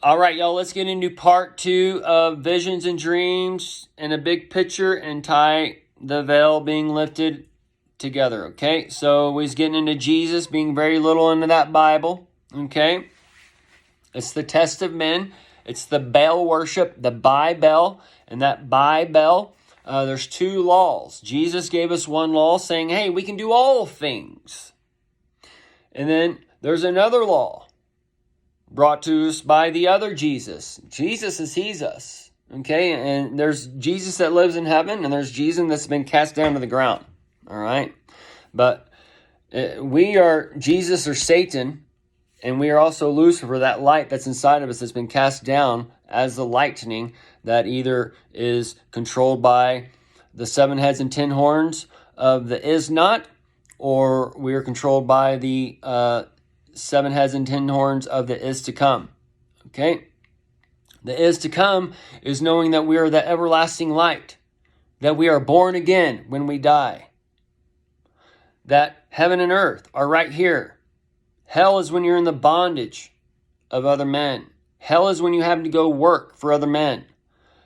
All right, y'all, let's get into part 2 of visions and dreams and a big picture and tie the veil being lifted together, okay? So we're getting into Jesus, being very little into that Bible, okay? It's the test of men. It's the Baal worship, the Bible, and that Bible, there's 2 laws. Jesus gave us 1 law saying, hey, we can do all things. And then there's another law brought to us by the other Jesus. Jesus is Jesus, okay? And there's Jesus that lives in heaven, and there's Jesus that's been cast down to the ground, all right? But we are Jesus or Satan, and we are also Lucifer, that light that's inside of us that's been cast down as the lightning that either is controlled by the 7 heads and 10 horns of the is not, or we are controlled by the 7 heads and 10 horns of the is to come. Okay? The is to come is knowing that we are the everlasting light, that we are born again when we die, that heaven and earth are right here. Hell is when you're in the bondage of other men. Hell is when you have to go work for other men.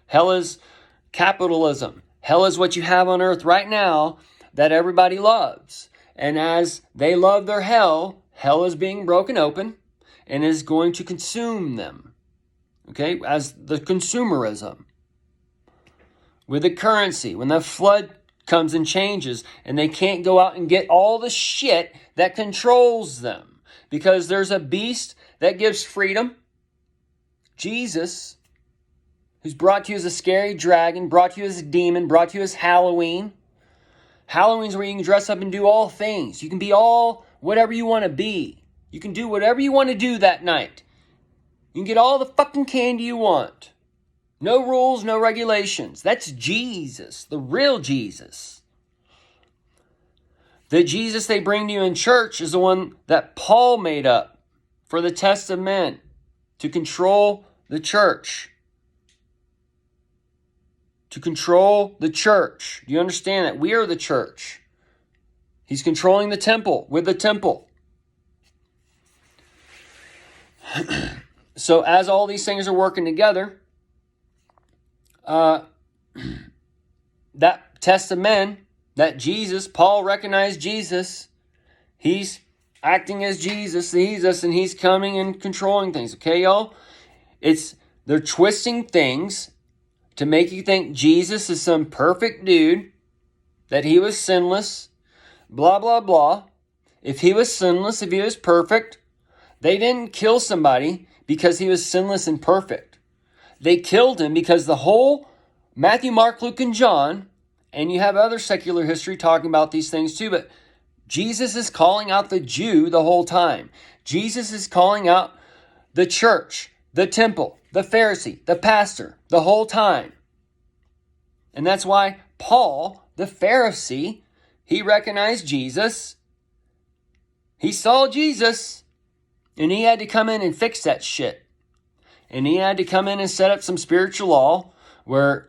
Hell is capitalism. Hell is what you have on earth right now that everybody loves. And as they love their hell is being broken open and is going to consume them. Okay, as the consumerism. With the currency, when the flood comes and changes and they can't go out and get all the shit that controls them. Because there's a beast that gives freedom. Jesus, who's brought to you as a scary dragon, brought to you as a demon, brought to you as Halloween. Halloween's where you can dress up and do all things. You can be all whatever you want to be. You can do whatever you want to do that night. You can get all the fucking candy you want. No rules, no regulations. That's Jesus, the real Jesus. The Jesus they bring to you in church is the one that Paul made up for the test of men to control the church. To control the church. Do you understand that? We are the church. He's controlling the temple with the temple. So as all these things are working together, that test of men, that Jesus, Paul recognized Jesus. He's acting as Jesus, and he's coming and controlling things. Okay, y'all? They're twisting things to make you think Jesus is some perfect dude, that he was sinless, blah, blah, blah. If he was sinless, if he was perfect, they didn't kill somebody because he was sinless and perfect. They killed him because the whole Matthew, Mark, Luke, and John, and you have other secular history talking about these things too, but Jesus is calling out the Jew the whole time. Jesus is calling out the church, the temple, the Pharisee, the pastor, the whole time. And that's why Paul, the Pharisee, he recognized Jesus. He saw Jesus. And he had to come in and fix that shit. And he had to come in and set up some spiritual law where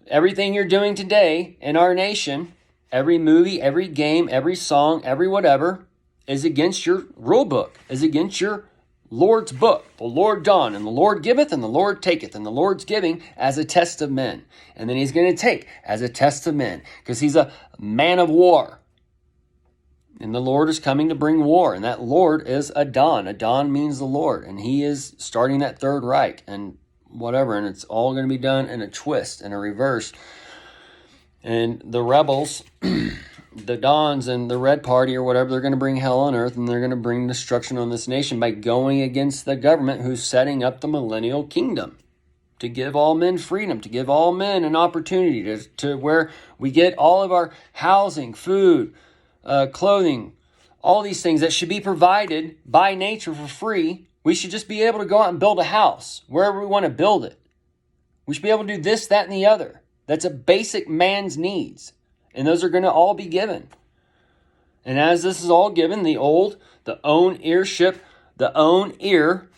everything you're doing today in our nation, every movie, every game, every song, every whatever, is against your rule book, is against your Lord's book. The Lord done, and the Lord giveth, and the Lord taketh, and the Lord's giving as a test of men. And then he's going to take as a test of men, because he's a man of war. And the Lord is coming to bring war, and that Lord is Adon. Adon means the Lord, and he is starting that Third Reich, and whatever, and it's all going to be done in a twist, in a reverse. And the rebels, the Dons and the Red Party or whatever, they're going to bring hell on earth, and they're going to bring destruction on this nation by going against the government who's setting up the millennial kingdom to give all men freedom, to give all men an opportunity to where we get all of our housing, food, clothing, all these things that should be provided by nature for free. We should just be able to go out and build a house wherever we want to build it. We should be able to do this, that, and the other. That's a basic man's needs. And those are going to all be given. And as this is all given, the own ear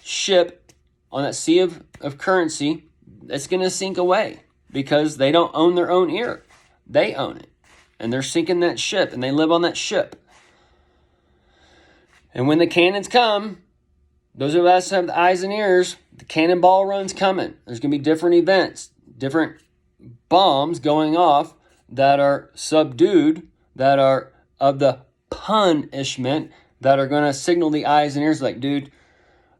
ship on that sea of currency, it's going to sink away because they don't own their own ear. They own it. And they're sinking that ship, and they live on that ship. And when the cannons come, those of us who have the eyes and ears, the cannonball run's coming. There's going to be different events, different bombs going off that are subdued, that are of the punishment, that are going to signal the eyes and ears like, dude,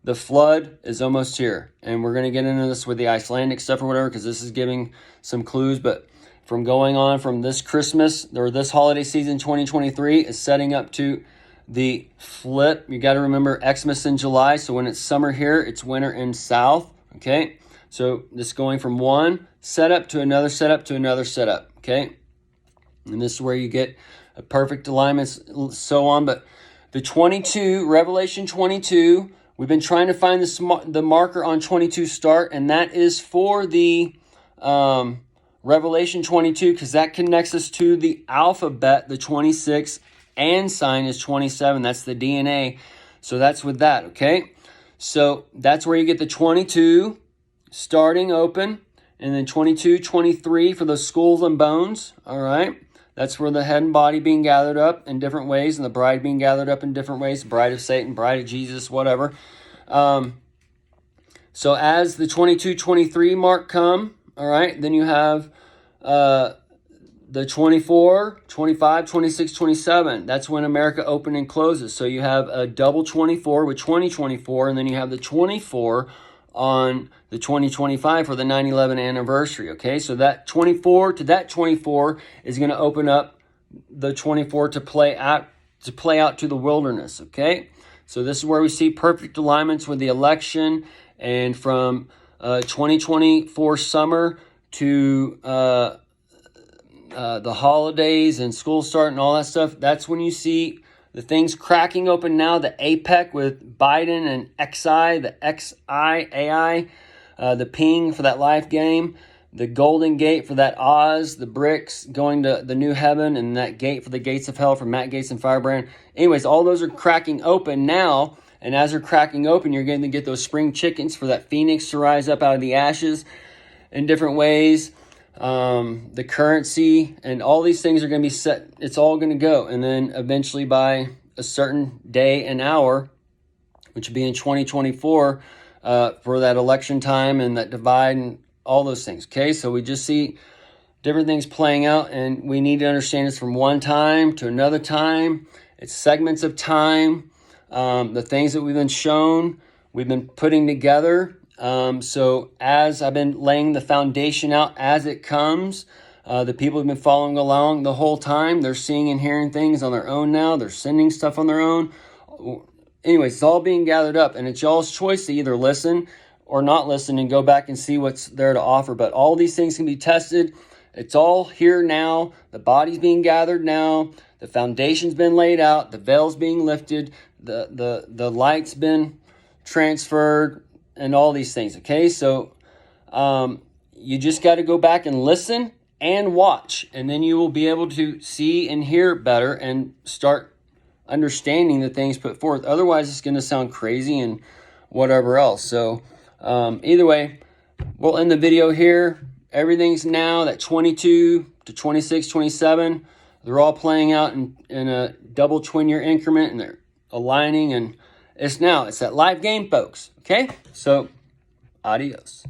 the flood is almost here. And we're going to get into this with the Icelandic stuff or whatever, because this is giving some clues. But from going on from this Christmas or this holiday season 2023 is setting up to the flip. You got to remember Xmas in July. So when it's summer here, it's winter in South. Okay. So this going from one setup to another setup to another setup. Okay. And this is where you get a perfect alignment, so on. But the 22, Revelation 22, we've been trying to find the marker on 22 start, and that is for the Revelation 22, because that connects us to the alphabet, the 26, and sign is 27. That's the DNA. So that's with that, okay? So that's where you get the 22 starting open, and then 22, 23 for the skulls and bones, all right? That's where the head and body being gathered up in different ways, and the bride being gathered up in different ways, bride of Satan, bride of Jesus, whatever. So as the 22, 23 mark come, all right, then you have the 24, 25, 26, 27. That's when America opens and closes. So you have a double 24 with 2024, and then you have the 24 on the 2025 for the 9/11 anniversary, okay? So that 24 to that 24 is going to open up the 24 to play out to the wilderness, okay? So this is where we see perfect alignments with the election, and from 2024 summer to the holidays and school start and all that stuff. That's when you see the things cracking open now, the APEC with Biden and XI, the XI, AI, the ping for that life game, the Golden Gate for that Oz, the bricks going to the new heaven, and that gate for the gates of hell for Matt Gaetz and Firebrand. Anyways, all those are cracking open now, and as they're cracking open, you're going to get those spring chickens for that phoenix to rise up out of the ashes in different ways. The currency and all these things are going to be set. It's all going to go. And then eventually by a certain day and hour, which will be in 2024, for that election time and that divide and all those things. Okay. So we just see different things playing out, and we need to understand it's from one time to another time. It's segments of time. The things that we've been shown, we've been putting together. So as I've been laying the foundation out as it comes, the people have been following along the whole time. They're seeing and hearing things on their own now. They're sending stuff on their own. Anyways, it's all being gathered up, and it's y'all's choice to either listen or not listen and go back and see what's there to offer. But all these things can be tested. It's all here now. The body's being gathered now. The foundation's been laid out. The veil's being lifted. The light's been transferred, and all these things. Okay, so you just got to go back and listen and watch, and then you will be able to see and hear better and start understanding the things put forth. Otherwise, it's going to sound crazy and whatever else. So either way, we'll end the video here. Everything's now that 22 to 26, 27. They're all playing out in a double twin year increment, and they're aligning, and it's that live game, folks. Okay, so adios.